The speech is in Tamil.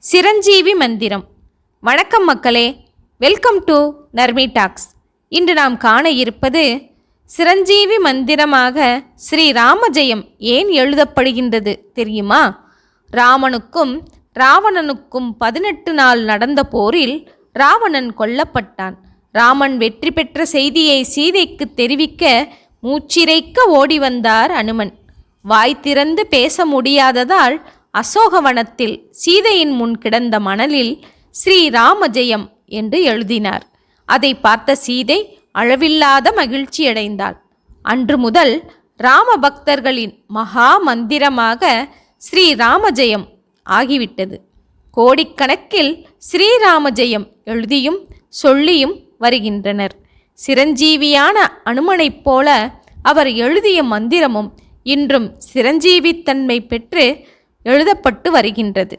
சிரஞ்சீவி மந்திரம். வணக்கம் மக்களே, வெல்கம் டு நர்மி டாக்ஸ். இன்று நாம் காண இருப்பது சிரஞ்சீவி மந்திரமாக ஸ்ரீ ராமஜெயம் ஏன் எழுதப்படுகின்றது தெரியுமா? ராமனுக்கும் ராவணனுக்கும் 18 நாள் நடந்த போரில் ராவணன் கொல்லப்பட்டான். ராமன் வெற்றி பெற்ற செய்தியை சீதைக்கு தெரிவிக்க மூச்சிறைக்க ஓடி வந்தார் அனுமன். வாய் திறந்து பேச முடியாததால் அசோகவனத்தில் சீதையின் முன் கிடந்த மணலில் ஸ்ரீ ராமஜெயம் என்று எழுதினார். அதை பார்த்த சீதை அளவில்லாத மகிழ்ச்சியடைந்தாள். அன்று முதல் ராம பக்தர்களின் மகா மந்திரமாக ஸ்ரீ ராமஜெயம் ஆகிவிட்டது. கோடிக்கணக்கில் ஸ்ரீராமஜெயம் எழுதியும் சொல்லியும் வருகின்றனர். சிரஞ்சீவியான அனுமனைப் போல அவர் எழுதிய மந்திரமும் இன்றும் சிரஞ்சீவித்தன்மை பெற்று எழுதப்பட்டு வருகின்றது.